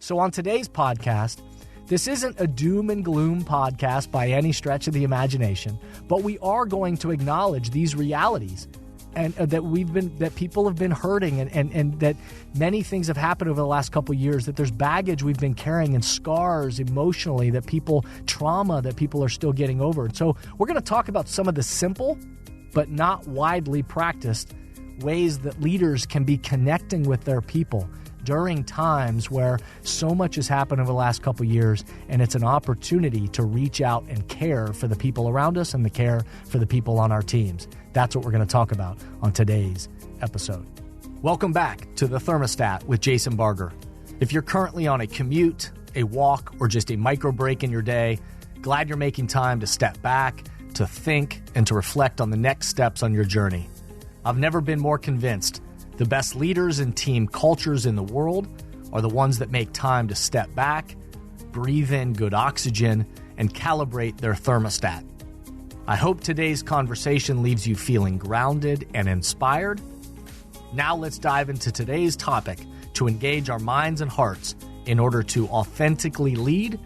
So on today's podcast, this isn't a doom and gloom podcast by any stretch of the imagination, but we are going to acknowledge these realities and that people have been hurting and that many things have happened over the last couple of years, that there's baggage we've been carrying and scars emotionally, trauma that people are still getting over. And so we're going to talk about some of the simple but not widely practiced ways that leaders can be connecting with their people during times where so much has happened over the last couple of years, and it's an opportunity to reach out and care for the people around us and to care for the people on our teams. That's what we're going to talk about on today's episode. Welcome back to The Thermostat with Jason Barger. If you're currently on a commute, a walk, or just a micro break in your day, glad you're making time to step back, to think, and to reflect on the next steps on your journey. I've never been more convinced the best leaders and team cultures in the world are the ones that make time to step back, breathe in good oxygen, and calibrate their thermostat. I hope today's conversation leaves you feeling grounded and inspired. Now let's dive into today's topic to engage our minds and hearts in order to authentically lead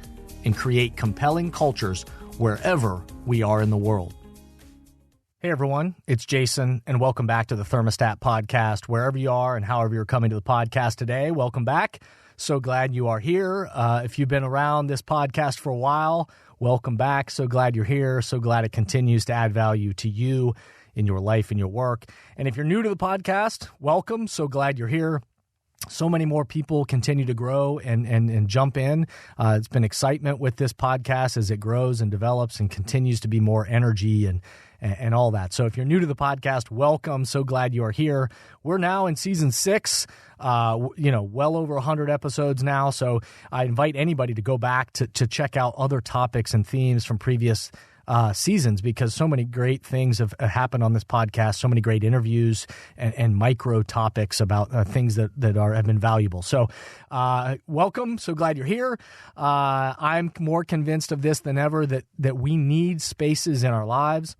and create compelling cultures wherever we are in the world. Hey everyone, it's Jason, and welcome back to the Thermostat Podcast. Wherever you are and however you're coming to the podcast today, welcome back. So glad you are here. If you've been around this podcast for a while, welcome back. So glad you're here. So glad it continues to add value to you in your life and your work. And if you're new to the podcast, welcome. So glad you're here. So many more people continue to grow and jump in. It's been excitement with this podcast as it grows and develops and continues to be more energy and all that. So if you're new to the podcast, welcome. So glad you are here. We're now in season 6, well over 100 episodes now. So I invite anybody to go back to check out other topics and themes from previous seasons, because so many great things have happened on this podcast, so many great interviews and micro topics about things that have been valuable. So welcome. So glad you're here. I'm more convinced of this than ever that we need spaces in our lives,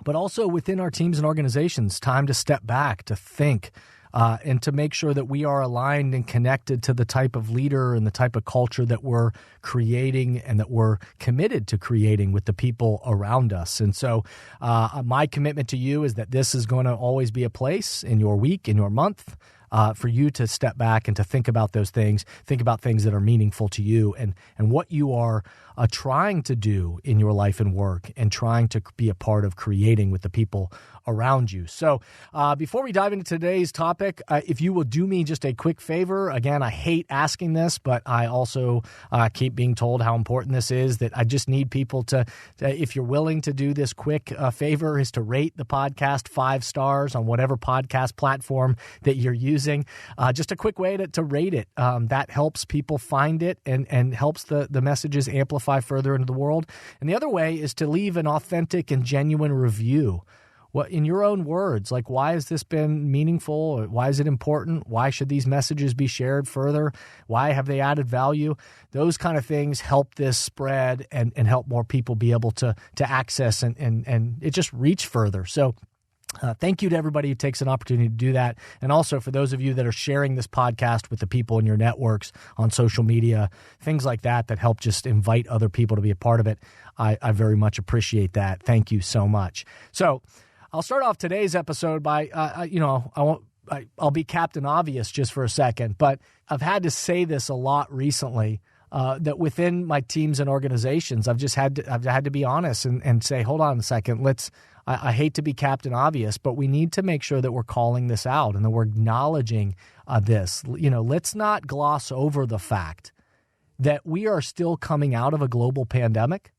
but also within our teams and organizations, time to step back, to think, and to make sure that we are aligned and connected to the type of leader and the type of culture that we're creating and that we're committed to creating with the people around us. And so my commitment to you is that this is going to always be a place in your week, in your month, for you to step back and to think about those things, think about things that are meaningful to you and what you are trying to do in your life and work and trying to be a part of creating with the people around you. So before we dive into today's topic, if you will do me just a quick favor, again, I hate asking this, but I also keep being told how important this is, that I just need people to if you're willing to do this quick favor, is to rate the podcast 5 stars on whatever podcast platform that you're using. Just a quick way to rate it. That helps people find it and helps the messages amplify further into the world. And the other way is to leave an authentic and genuine review. What, in your own words, like, why has this been meaningful? Or why is it important? Why should these messages be shared further? Why have they added value? Those kind of things help this spread and help more people be able to access and it just reach further. So thank you to everybody who takes an opportunity to do that. And also for those of you that are sharing this podcast with the people in your networks on social media, things like that help just invite other people to be a part of it. I very much appreciate that. Thank you so much. So I'll start off today's episode by, I'll be Captain Obvious just for a second, but I've had to say this a lot recently, that within my teams and organizations, I've had to be honest and say, hold on a second, I hate to be Captain Obvious, but we need to make sure that we're calling this out and that we're acknowledging this. Let's not gloss over the fact that we are still coming out of a global pandemic,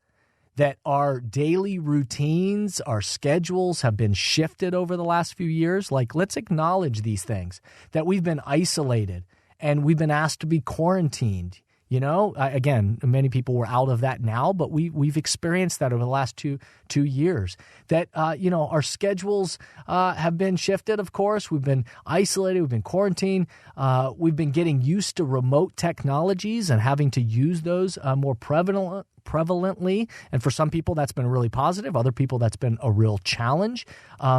that our daily routines, our schedules have been shifted over the last few years. Like, let's acknowledge these things, that we've been isolated and we've been asked to be quarantined. Again, many people were out of that now, but we've experienced that over the last two years. That our schedules have been shifted. Of course, we've been isolated, we've been quarantined, we've been getting used to remote technologies and having to use those more prevalently. And for some people, that's been really positive. Other people, that's been a real challenge.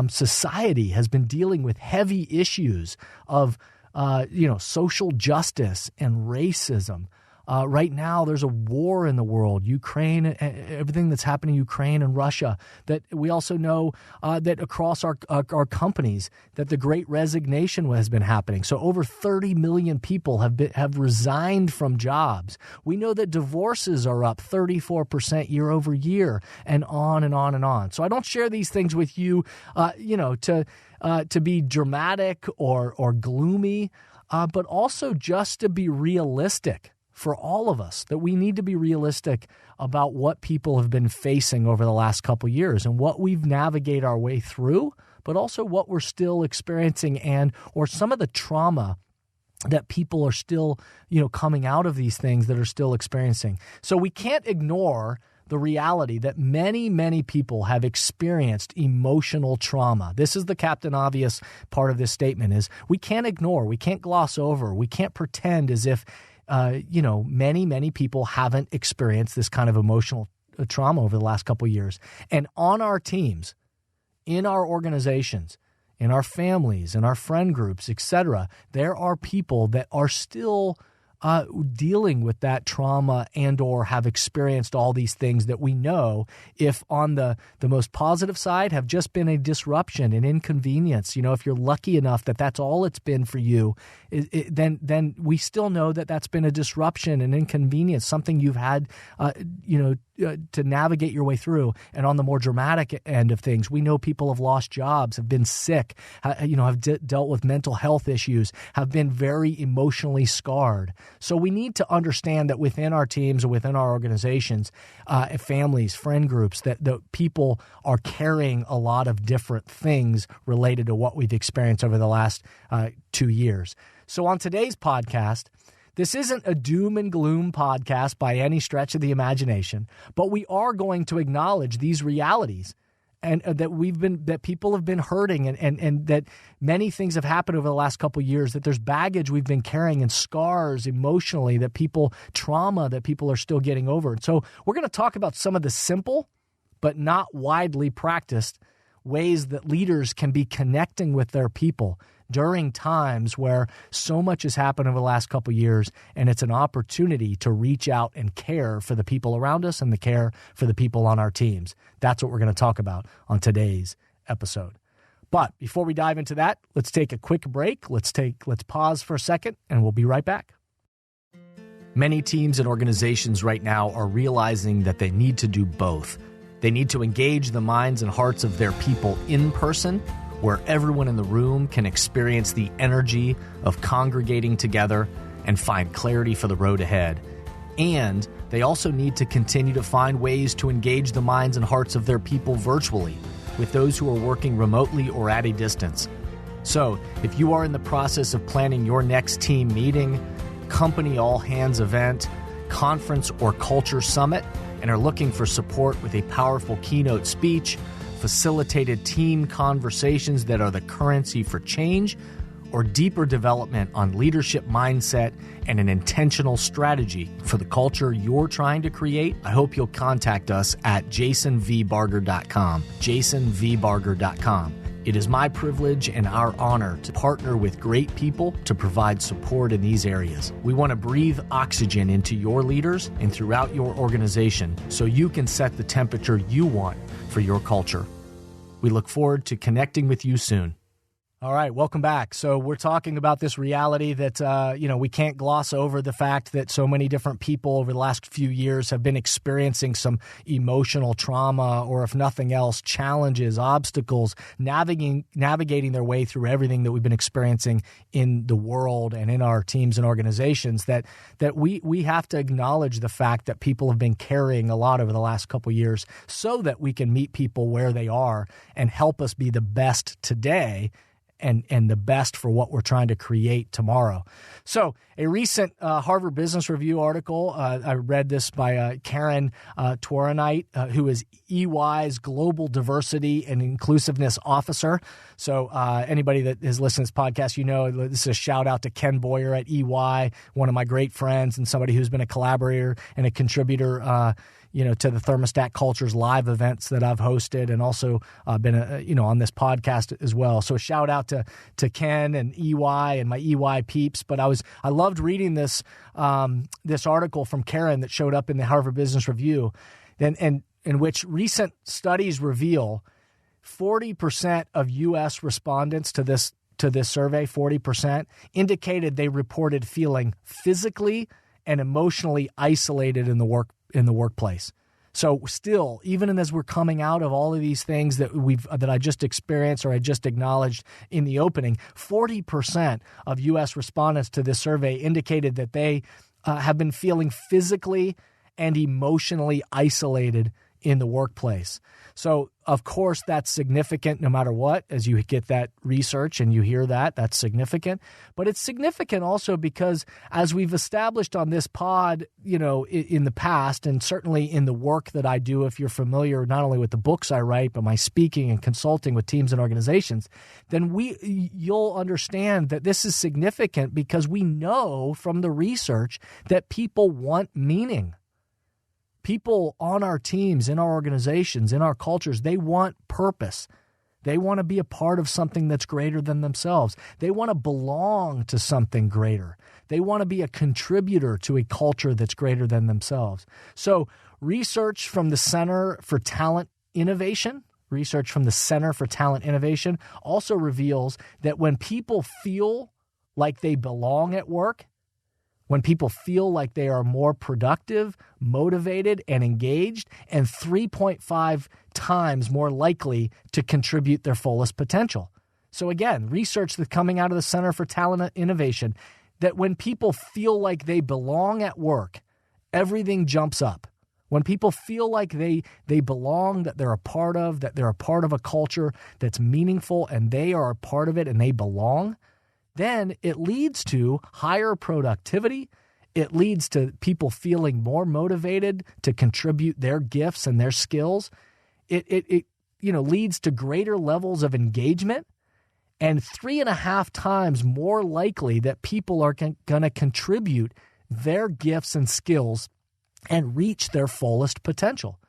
Society has been dealing with heavy issues of social justice and racism. Right now, there's a war in the world, Ukraine, everything that's happening in Ukraine and Russia. That we also know that across our companies that the Great Resignation has been happening. So over 30 million people have resigned from jobs. We know that divorces are up 34% year over year, and on and on and on. So I don't share these things with you, to be dramatic or gloomy, but also just to be realistic. For all of us, that we need to be realistic about what people have been facing over the last couple of years and what we've navigated our way through, but also what we're still experiencing or some of the trauma that people are still, coming out of these things that are still experiencing. So we can't ignore the reality that many, many people have experienced emotional trauma. This is the Captain Obvious part of this statement is we can't ignore, we can't gloss over, we can't pretend as if many, many people haven't experienced this kind of emotional trauma over the last couple of years. And on our teams, in our organizations, in our families, in our friend groups, etc., there are people that are still dealing with that trauma and or have experienced all these things that we know, if on the most positive side, have just been a disruption, an inconvenience. If you're lucky enough that that's all it's been for you, then we still know that that's been a disruption, an inconvenience, something you've had, to navigate your way through. And on the more dramatic end of things, we know people have lost jobs, have been sick, have dealt with mental health issues, have been very emotionally scarred. So we need to understand that within our teams or within our organizations, families, friend groups, that the people are carrying a lot of different things related to what we've experienced over the last 2 years. So on today's podcast, this isn't a doom and gloom podcast by any stretch of the imagination, but we are going to acknowledge these realities and that people have been hurting and that many things have happened over the last couple of years, that there's baggage we've been carrying and scars emotionally trauma that people are still getting over. And so we're going to talk about some of the simple but not widely practiced ways that leaders can be connecting with their people during times where so much has happened over the last couple of years, and it's an opportunity to reach out and care for the people around us and the care for the people on our teams. That's what we're going to talk about on today's episode. But before we dive into that, let's take a quick break. Let's pause for a second, and we'll be right back. Many teams and organizations right now are realizing that they need to do both. They need to engage the minds and hearts of their people in person, where everyone in the room can experience the energy of congregating together and find clarity for the road ahead. And they also need to continue to find ways to engage the minds and hearts of their people virtually, with those who are working remotely or at a distance. So, if you are in the process of planning your next team meeting, company all-hands event, conference or culture summit, and are looking for support with a powerful keynote speech, facilitated team conversations that are the currency for change, or deeper development on leadership mindset and an intentional strategy for the culture you're trying to create, I hope you'll contact us at jasonvbarger.com, jasonvbarger.com. It is my privilege and our honor to partner with great people to provide support in these areas. We want to breathe oxygen into your leaders and throughout your organization so you can set the temperature you want for your culture. We look forward to connecting with you soon. All right, welcome back. So we're talking about this reality that, we can't gloss over the fact that so many different people over the last few years have been experiencing some emotional trauma, or if nothing else, challenges, obstacles, navigating their way through everything that we've been experiencing in the world and in our teams and organizations, that we have to acknowledge the fact that people have been carrying a lot over the last couple of years so that we can meet people where they are and help us be the best today and the best for what we're trying to create tomorrow. So a recent Harvard Business Review article, I read this by Karen Tworenite, who is EY's Global Diversity and Inclusiveness Officer. So anybody that has listened to this podcast, this is a shout out to Ken Boyer at EY, one of my great friends and somebody who's been a collaborator and a contributor to the Thermostat Cultures live events that I've hosted, and also been on this podcast as well. So a shout out out to Ken and EY and my EY peeps, but I loved reading this article from Karen that showed up in the Harvard Business Review, and in which recent studies reveal 40% of U.S. respondents to this survey, 40%, indicated they reported feeling physically and emotionally isolated in the workplace. So still, even as we're coming out of all of these things that I just experienced or I just acknowledged in the opening, 40% of U.S. respondents to this survey indicated that they have been feeling physically and emotionally isolated in the workplace. So, of course, that's significant no matter what. As you get that research and you hear that, that's significant. But it's significant also because, as we've established on this pod, in the past, and certainly in the work that I do, if you're familiar not only with the books I write, but my speaking and consulting with teams and organizations, then you'll understand that this is significant because we know from the research that people want meaning. People on our teams, in our organizations, in our cultures, they want purpose. They want to be a part of something that's greater than themselves. They want to belong to something greater. They want to be a contributor to a culture that's greater than themselves. So research from the Center for Talent Innovation also reveals that when people feel like they belong at work, when people feel like they are more productive, motivated, and engaged, and 3.5 times more likely to contribute their fullest potential. So again, research that's coming out of the Center for Talent Innovation, that when people feel like they belong at work, everything jumps up. When people feel like they belong, that they're a part of a culture that's meaningful and they are a part of it and they belong, then it leads to higher productivity. It leads to people feeling more motivated to contribute their gifts and their skills. It leads to greater levels of engagement, and 3.5 times more likely that people are going to contribute their gifts and skills and reach their fullest potential.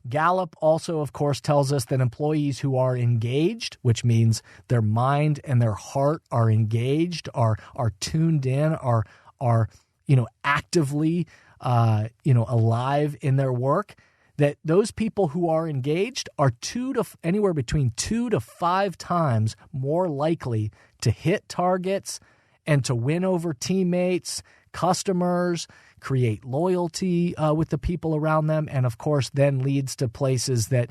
Gallup also, of course, tells us that employees who are engaged, which means their mind and their heart are engaged, are tuned in, are actively alive in their work, that those people who are engaged are anywhere between 2 to 5 times more likely to hit targets and to win over teammates, customers, create loyalty with the people around them, and of course then leads to places that,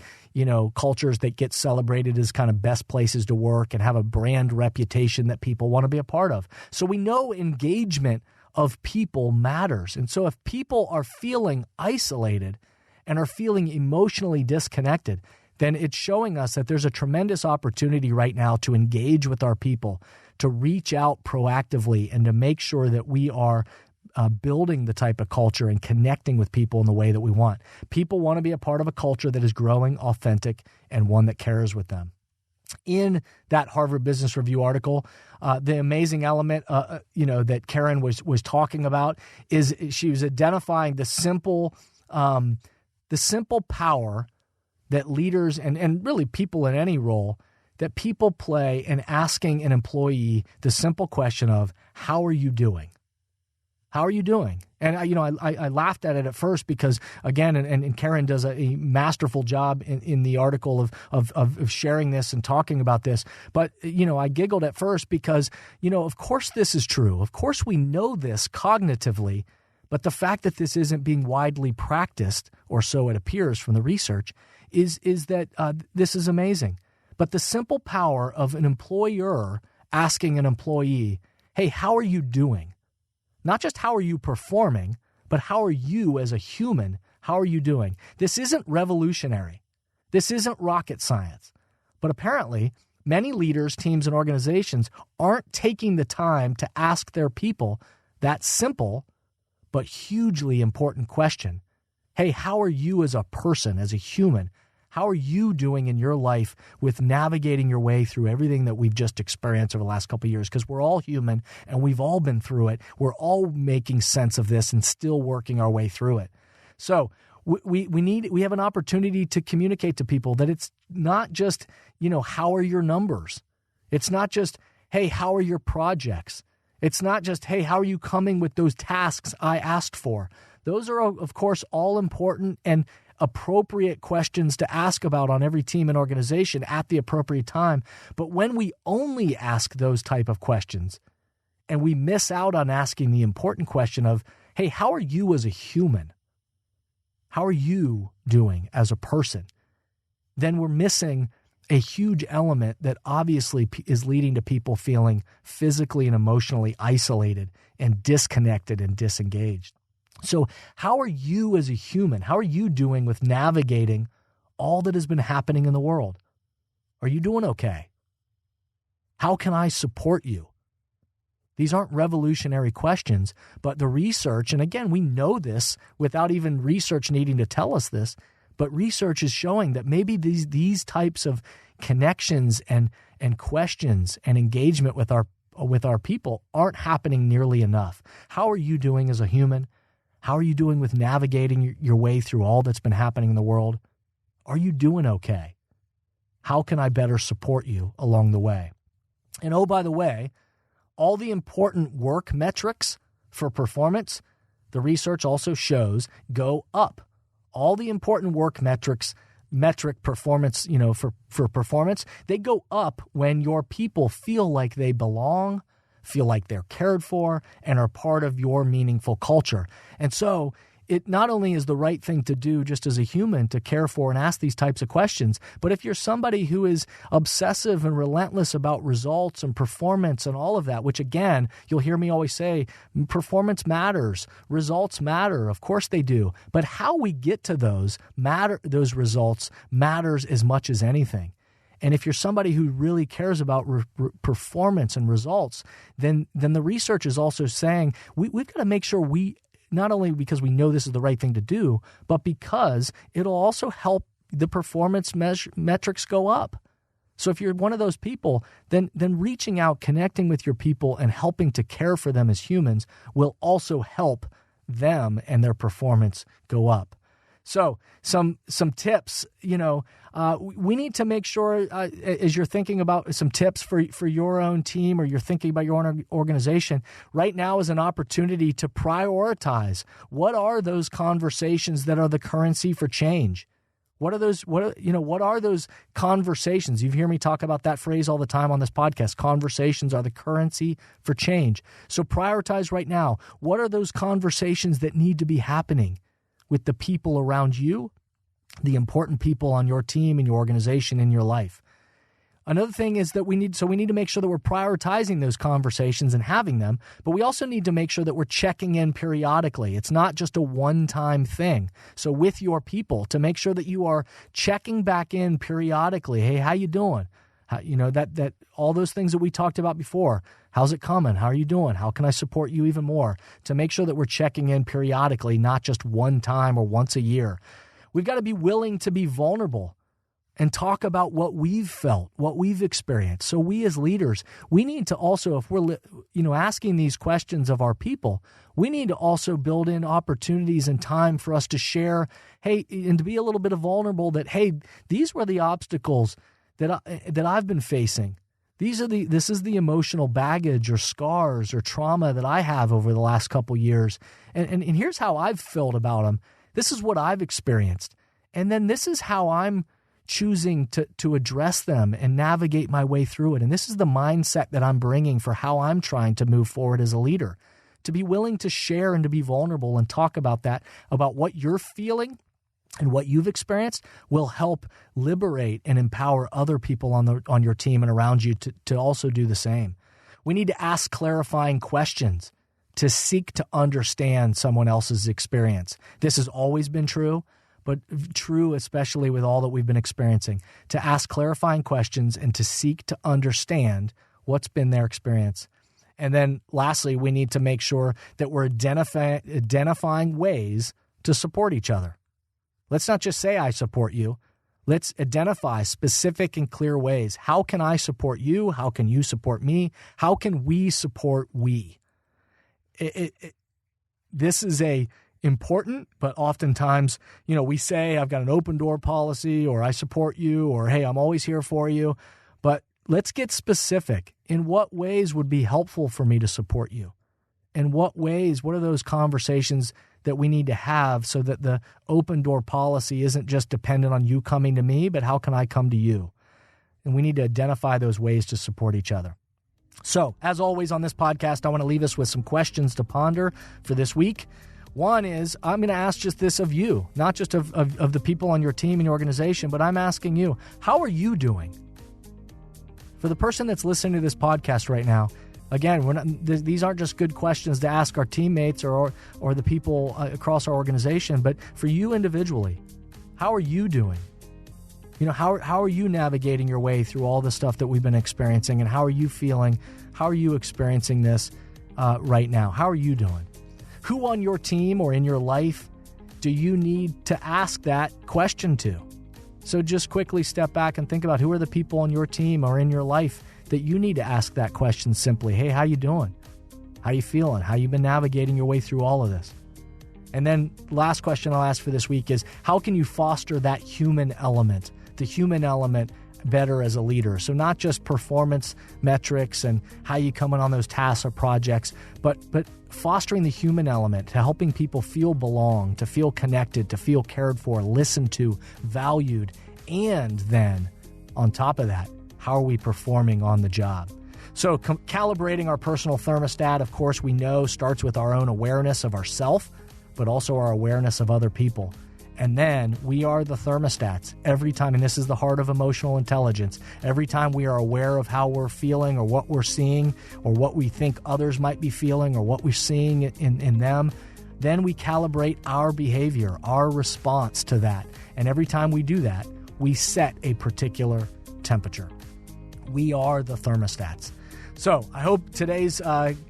cultures that get celebrated as kind of best places to work and have a brand reputation that people want to be a part of. So we know engagement of people matters. And so if people are feeling isolated and are feeling emotionally disconnected, then it's showing us that there's a tremendous opportunity right now to engage with our people, to reach out proactively and to make sure that we are building the type of culture and connecting with people in the way that we want. People want to be a part of a culture that is growing, authentic, and one that cares with them. In that Harvard Business Review article, the amazing element, that Karen was talking about is she was identifying the simple power that leaders and really people in any role, that people play in asking an employee the simple question of, how are you doing? How are you doing? And I laughed at it at first because, again, and Karen does a masterful job in the article of sharing this and talking about this. But, I giggled at first because, of course this is true. Of course we know this cognitively. But the fact that this isn't being widely practiced, or so it appears from the research, is that this is amazing. But the simple power of an employer asking an employee, hey, how are you doing? Not just how are you performing, but how are you as a human? How are you doing? This isn't revolutionary. This isn't rocket science. But apparently, many leaders, teams, and organizations aren't taking the time to ask their people that simple but hugely important question. Hey, how are you as a person, as a human? How are you doing in your life with navigating your way through everything that we've just experienced over the last couple of years? Because we're all human and we've all been through it. We're all making sense of this and still working our way through it. So we have an opportunity to communicate to people that it's not just, how are your numbers? It's not just, hey, how are your projects? It's not just, hey, how are you coming with those tasks I asked for? Those are, of course, all important and appropriate questions to ask about on every team and organization at the appropriate time. But when we only ask those type of questions and we miss out on asking the important question of, hey, how are you as a human? How are you doing as a person? Then we're missing a huge element that obviously is leading to people feeling physically and emotionally isolated and disconnected and disengaged. So how are you as a human? How are you doing with navigating all that has been happening in the world? Are you doing okay? How can I support you? These aren't revolutionary questions, but the research, and again, we know this without even research needing to tell us this, but research is showing that maybe these types of connections and questions and engagement with our people aren't happening nearly enough. How are you doing as a human? How are you doing with navigating your way through all that's been happening in the world? Are you doing okay? How can I better support you along the way? And oh, by the way, all the important work metrics for performance, the research also shows go up. All the important work metric performance, for performance, they go up when your people feel like they belong, feel like they're cared for, and are part of your meaningful culture. And so it not only is the right thing to do just as a human to care for and ask these types of questions, but if you're somebody who is obsessive and relentless about results and performance and all of that, which again, you'll hear me always say, performance matters, results matter, of course they do, but how we get to those results matters as much as anything. And if you're somebody who really cares about performance and results, then the research is also saying we've got to make sure we, not only because we know this is the right thing to do, but because it'll also help the performance metrics go up. So if you're one of those people, then reaching out, connecting with your people, and helping to care for them as humans will also help them and their performance go up. So some tips, we need to make sure as you're thinking about some tips for your own team or you're thinking about your own organization, right now is an opportunity to prioritize. What are those conversations that are the currency for change? What are those conversations? You hear me talk about that phrase all the time on this podcast. Conversations are the currency for change. So prioritize right now. What are those conversations that need to be happening with the people around you, the important people on your team and your organization in your life? Another thing is that we need to make sure that we're prioritizing those conversations and having them, but we also need to make sure that we're checking in periodically. It's not just a one-time thing. So with your people, to make sure that you are checking back in periodically. Hey, how you doing? That all those things that we talked about before. How's it coming? How are you doing? How can I support you even more? To make sure that we're checking in periodically, not just one time or once a year. We've got to be willing to be vulnerable and talk about what we've felt, what we've experienced. So we as leaders, we need to also, if we're asking these questions of our people, we need to also build in opportunities and time for us to share, hey, and to be a little bit vulnerable that, hey, these were the obstacles that I've been facing. This is the emotional baggage or scars or trauma that I have over the last couple years. And here's how I've felt about them. This is what I've experienced. And then this is how I'm choosing to address them and navigate my way through it. And this is the mindset that I'm bringing for how I'm trying to move forward as a leader. To be willing to share and to be vulnerable and talk about that, about what you're feeling and what you've experienced will help liberate and empower other people on your team and around you to also do the same. We need to ask clarifying questions to seek to understand someone else's experience. This has always been true, but true especially with all that we've been experiencing. To ask clarifying questions and to seek to understand what's been their experience. And then lastly, we need to make sure that we're identifying ways to support each other. Let's not just say I support you. Let's identify specific and clear ways. How can I support you? How can you support me? How can we support we? This is important, but oftentimes, we say I've got an open door policy or I support you or hey, I'm always here for you. But let's get specific. In what ways would be helpful for me to support you? In what ways, what are those conversations that we need to have so that the open door policy isn't just dependent on you coming to me, but how can I come to you? And we need to identify those ways to support each other. So, as always on this podcast, I want to leave us with some questions to ponder for this week. One is, I'm going to ask just this of you, not just of the people on your team and your organization, but I'm asking you, how are you doing? For the person that's listening to this podcast right now, again, these aren't just good questions to ask our teammates or the people across our organization, but for you individually, how are you doing? You know, how are you navigating your way through all the stuff that we've been experiencing, and how are you feeling? How are you experiencing this right now? How are you doing? Who on your team or in your life do you need to ask that question to? So just quickly step back and think about who are the people on your team or in your life that you need to ask that question simply. Hey, how you doing? How you feeling? How you been navigating your way through all of this? And then last question I'll ask for this week is, how can you foster that human element, the human element better as a leader? So not just performance metrics and how you come in on those tasks or projects, but fostering the human element to helping people feel belong, to feel connected, to feel cared for, listened to, valued. And then on top of that, how are we performing on the job? So calibrating our personal thermostat, of course, we know starts with our own awareness of ourselves, but also our awareness of other people. And then we are the thermostats every time, and this is the heart of emotional intelligence. Every time we are aware of how we're feeling or what we're seeing or what we think others might be feeling or what we're seeing in them, then we calibrate our behavior, our response to that. And every time we do that, we set a particular temperature. We are the thermostats. So I hope today's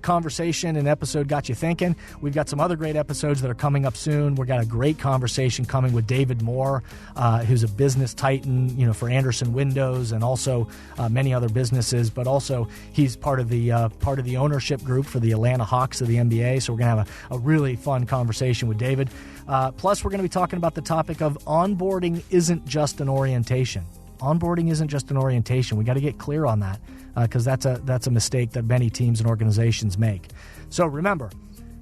conversation and episode got you thinking. We've got some other great episodes that are coming up soon. We've got a great conversation coming with David Moore, who's a business titan, for Anderson Windows and also many other businesses. But also he's part of the ownership group for the Atlanta Hawks of the NBA. So we're going to have a really fun conversation with David. Plus, we're going to be talking about the topic of onboarding isn't just an orientation. Onboarding isn't just an orientation. We got to get clear on that because that's a mistake that many teams and organizations make. So remember,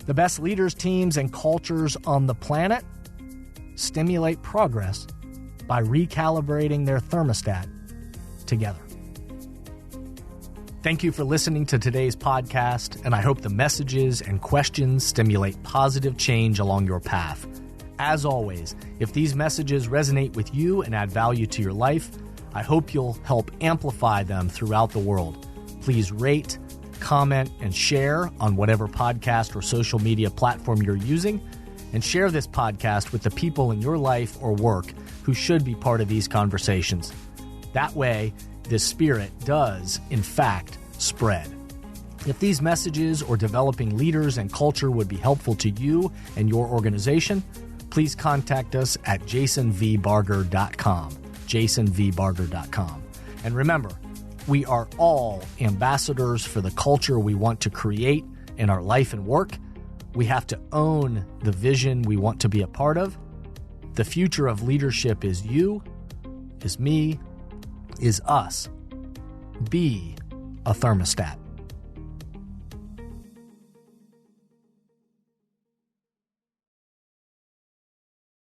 the best leaders, teams, and cultures on the planet stimulate progress by recalibrating their thermostat together. Thank you for listening to today's podcast, and I hope the messages and questions stimulate positive change along your path. As always, if these messages resonate with you and add value to your life, I hope you'll help amplify them throughout the world. Please rate, comment, and share on whatever podcast or social media platform you're using, and share this podcast with the people in your life or work who should be part of these conversations. That way, this spirit does, in fact, spread. If these messages or developing leaders and culture would be helpful to you and your organization, please contact us at jasonvbarger.com. jasonvbarger.com. And remember, we are all ambassadors for the culture we want to create in our life and work. We have to own the vision we want to be a part of. The future of leadership is you, is me, is us. Be a thermostat.